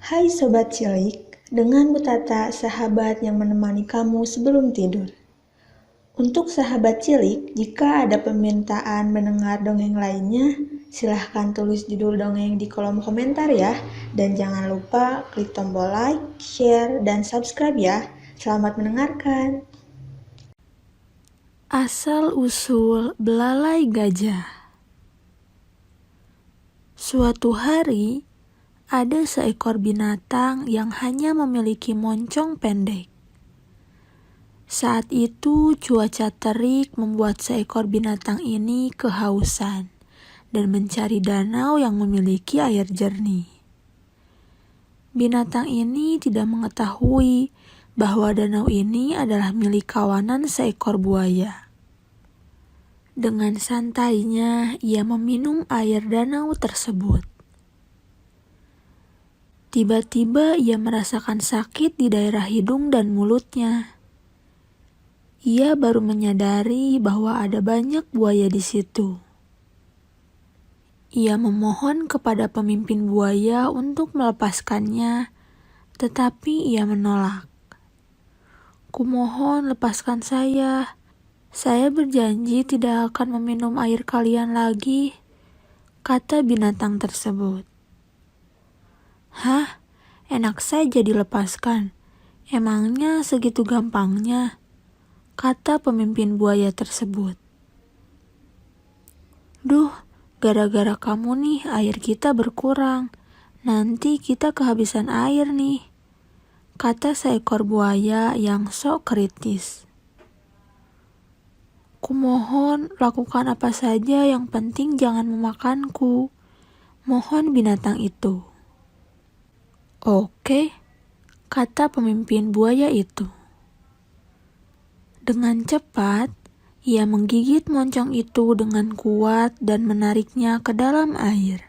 Hai Sobat Cilik, dengan Bu Tata, sahabat yang menemani kamu sebelum tidur. Untuk sahabat cilik, jika ada permintaan mendengar dongeng lainnya, silahkan tulis judul dongeng di kolom komentar ya. Dan jangan lupa klik tombol like, share, dan subscribe ya. Selamat mendengarkan. Asal-usul belalai gajah. Suatu hari, ada seekor binatang yang hanya memiliki moncong pendek. Saat itu, cuaca terik membuat seekor binatang ini kehausan dan mencari danau yang memiliki air jernih. Binatang ini tidak mengetahui bahwa danau ini adalah milik kawanan seekor buaya. Dengan santainya, ia meminum air danau tersebut. Tiba-tiba ia merasakan sakit di daerah hidung dan mulutnya. Ia baru menyadari bahwa ada banyak buaya di situ. Ia memohon kepada pemimpin buaya untuk melepaskannya, tetapi ia menolak. "Kumohon lepaskan saya. Saya berjanji tidak akan meminum air kalian lagi," kata binatang tersebut. "Hah? Enak saja dilepaskan. Emangnya segitu gampangnya?" kata pemimpin buaya tersebut. "Duh, gara-gara kamu nih air kita berkurang. Nanti kita kehabisan air nih," kata seekor buaya yang sok kritis. "Kumohon lakukan apa saja, yang penting jangan memakanku," mohon binatang itu. "Oke," kata pemimpin buaya itu. Dengan cepat, ia menggigit moncong itu dengan kuat dan menariknya ke dalam air.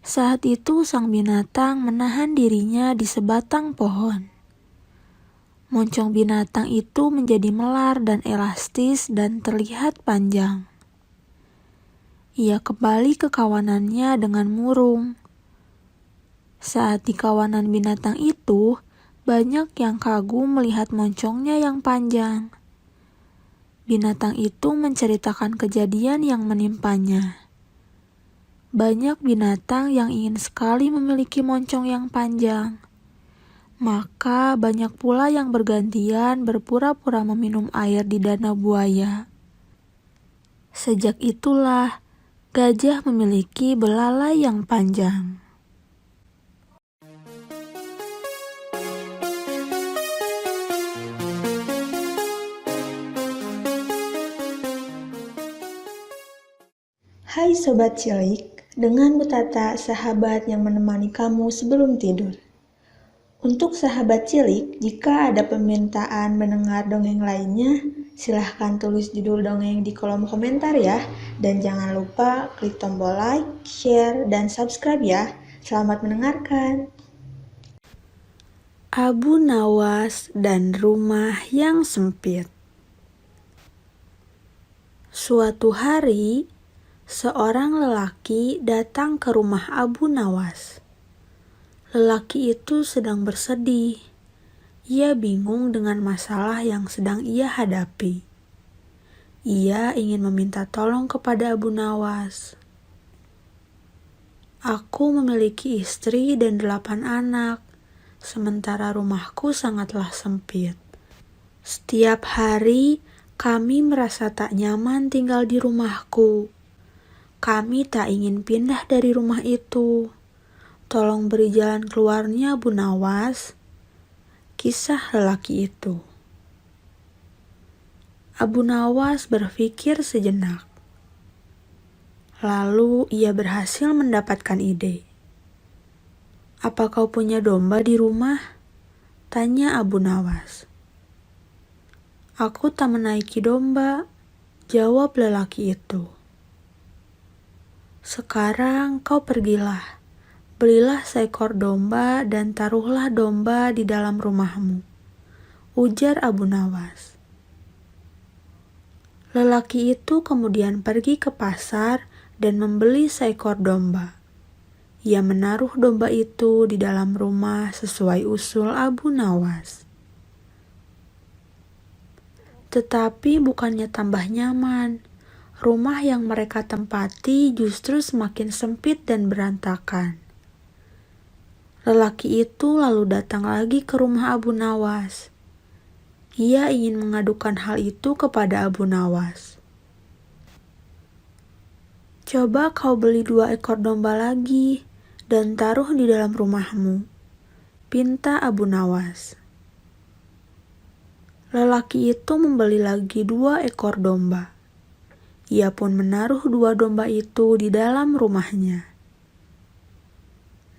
Saat itu sang binatang menahan dirinya di sebatang pohon. Moncong binatang itu menjadi melar dan elastis dan terlihat panjang. Ia kembali ke kawanannya dengan murung. Saat di kawanan binatang itu, banyak yang kagum melihat moncongnya yang panjang. Binatang itu menceritakan kejadian yang menimpanya. Banyak binatang yang ingin sekali memiliki moncong yang panjang. Maka banyak pula yang bergantian berpura-pura meminum air di danau buaya. Sejak itulah, gajah memiliki belalai yang panjang. Hai Sobat Cilik, dengan Bu Tata, sahabat yang menemani kamu sebelum tidur. Untuk sahabat cilik, jika ada permintaan mendengar dongeng lainnya, silahkan tulis judul dongeng di kolom komentar ya. Dan jangan lupa klik tombol like, share, dan subscribe ya. Selamat mendengarkan. Abu Nawas dan rumah yang sempit. Suatu hari, seorang lelaki datang ke rumah Abu Nawas. Lelaki itu sedang bersedih. Ia bingung dengan masalah yang sedang ia hadapi. Ia ingin meminta tolong kepada Abu Nawas. "Aku memiliki istri dan 8 anak, sementara rumahku sangatlah sempit. Setiap hari kami merasa tak nyaman tinggal di rumahku. Kami tak ingin pindah dari rumah itu. Tolong beri jalan keluarnya, Bu Nawas," kisah lelaki itu. Abu Nawas berpikir sejenak. Lalu ia berhasil mendapatkan ide. "Apa kau punya domba di rumah?" tanya Abu Nawas. "Aku tak menaiki domba," jawab lelaki itu. "Sekarang kau pergilah. Belilah seekor domba dan taruhlah domba di dalam rumahmu," ujar Abu Nawas. Lelaki itu kemudian pergi ke pasar dan membeli seekor domba. Ia menaruh domba itu di dalam rumah sesuai usul Abu Nawas. Tetapi bukannya tambah nyaman, rumah yang mereka tempati justru semakin sempit dan berantakan. Lelaki itu lalu datang lagi ke rumah Abu Nawas. Ia ingin mengadukan hal itu kepada Abu Nawas. "Coba kau beli 2 ekor domba lagi dan taruh di dalam rumahmu," pinta Abu Nawas. Lelaki itu membeli lagi 2 ekor domba. Ia pun menaruh 2 domba itu di dalam rumahnya.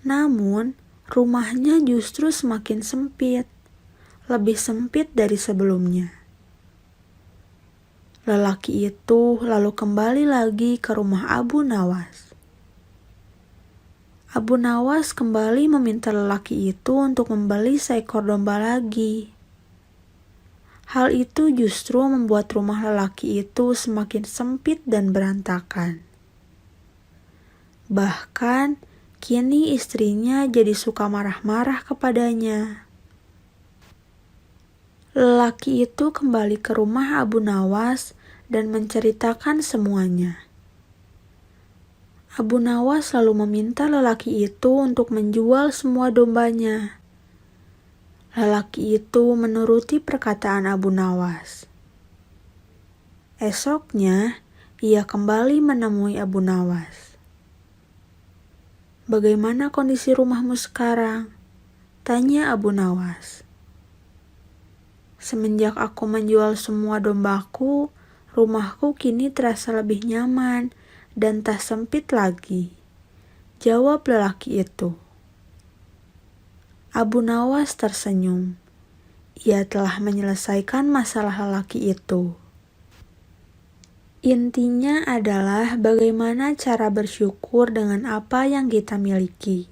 Namun, rumahnya justru semakin sempit, lebih sempit dari sebelumnya. Lelaki itu lalu kembali lagi ke rumah Abu Nawas. Abu Nawas kembali meminta lelaki itu untuk membeli seekor domba lagi. Hal itu justru membuat rumah lelaki itu semakin sempit dan berantakan. Bahkan, kini istrinya jadi suka marah-marah kepadanya. Lelaki itu kembali ke rumah Abu Nawas dan menceritakan semuanya. Abu Nawas lalu meminta lelaki itu untuk menjual semua dombanya. Lelaki itu menuruti perkataan Abu Nawas. Esoknya, ia kembali menemui Abu Nawas. "Bagaimana kondisi rumahmu sekarang?" tanya Abu Nawas. "Semenjak aku menjual semua dombaku, rumahku kini terasa lebih nyaman dan tak sempit lagi," jawab lelaki itu. Abu Nawas tersenyum. Ia telah menyelesaikan masalah lelaki itu. Intinya adalah bagaimana cara bersyukur dengan apa yang kita miliki.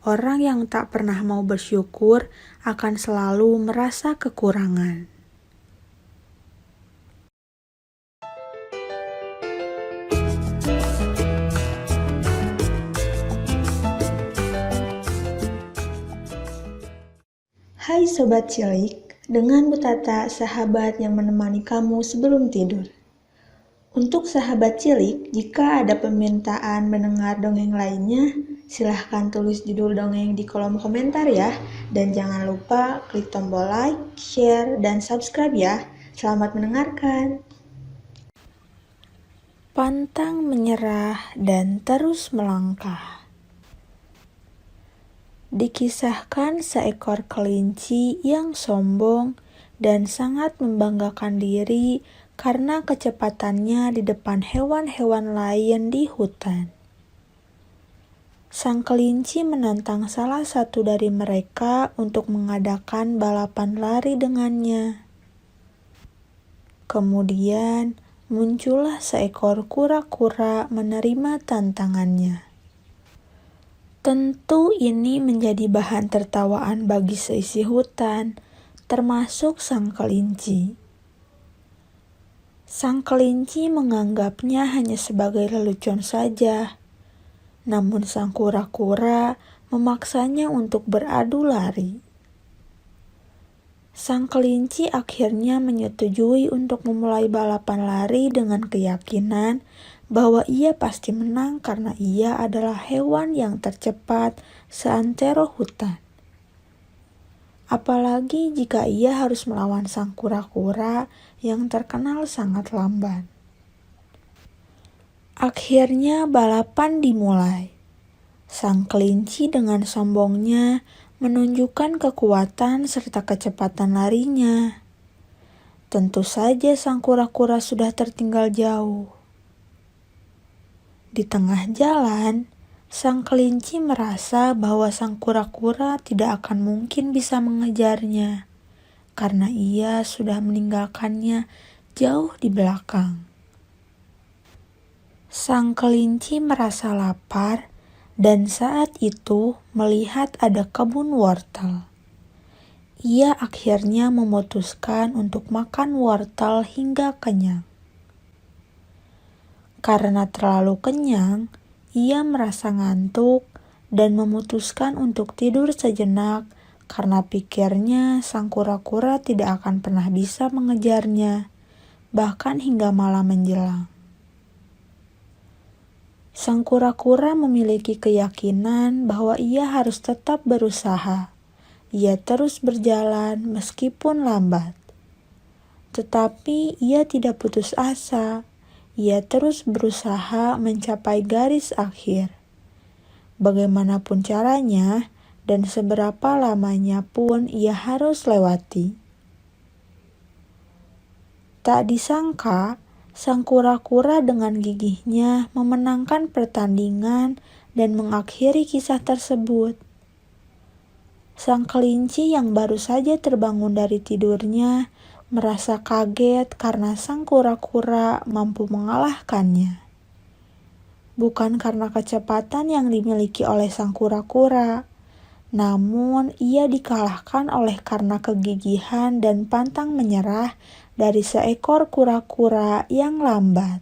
Orang yang tak pernah mau bersyukur akan selalu merasa kekurangan. Hai Sobat Cilik, dengan Bu Tata, sahabat yang menemani kamu sebelum tidur. Untuk sahabat cilik, jika ada permintaan mendengar dongeng lainnya, silahkan tulis judul dongeng di kolom komentar ya. Dan jangan lupa klik tombol like, share, dan subscribe ya. Selamat mendengarkan. Pantang menyerah dan terus melangkah. Dikisahkan seekor kelinci yang sombong dan sangat membanggakan diri karena kecepatannya di depan hewan-hewan lain di hutan. Sang kelinci menantang salah satu dari mereka untuk mengadakan balapan lari dengannya. Kemudian muncullah seekor kura-kura menerima tantangannya. Tentu ini menjadi bahan tertawaan bagi seisi hutan, termasuk sang kelinci. Sang kelinci menganggapnya hanya sebagai lelucon saja, namun sang kura-kura memaksanya untuk beradu lari. Sang kelinci akhirnya menyetujui untuk memulai balapan lari dengan keyakinan bahwa ia pasti menang karena ia adalah hewan yang tercepat seantero hutan. Apalagi jika ia harus melawan sang kura-kura yang terkenal sangat lamban. Akhirnya balapan dimulai. Sang kelinci dengan sombongnya menunjukkan kekuatan serta kecepatan larinya. Tentu saja sang kura-kura sudah tertinggal jauh. Di tengah jalan, sang kelinci merasa bahwa sang kura-kura tidak akan mungkin bisa mengejarnya, karena ia sudah meninggalkannya jauh di belakang. Sang kelinci merasa lapar dan saat itu melihat ada kebun wortel. Ia akhirnya memutuskan untuk makan wortel hingga kenyang. Karena terlalu kenyang, ia merasa ngantuk dan memutuskan untuk tidur sejenak karena pikirnya sang kura-kura tidak akan pernah bisa mengejarnya, bahkan hingga malam menjelang. Sang kura-kura memiliki keyakinan bahwa ia harus tetap berusaha. Ia terus berjalan meskipun lambat. Tetapi ia tidak putus asa. Ia terus berusaha mencapai garis akhir. Bagaimanapun caranya dan seberapa lamanya pun ia harus lewati. Tak disangka, sang kura-kura dengan gigihnya memenangkan pertandingan dan mengakhiri kisah tersebut. Sang kelinci yang baru saja terbangun dari tidurnya merasa kaget karena sang kura-kura mampu mengalahkannya. Bukan karena kecepatan yang dimiliki oleh sang kura-kura, namun ia dikalahkan oleh karena kegigihan dan pantang menyerah dari seekor kura-kura yang lambat.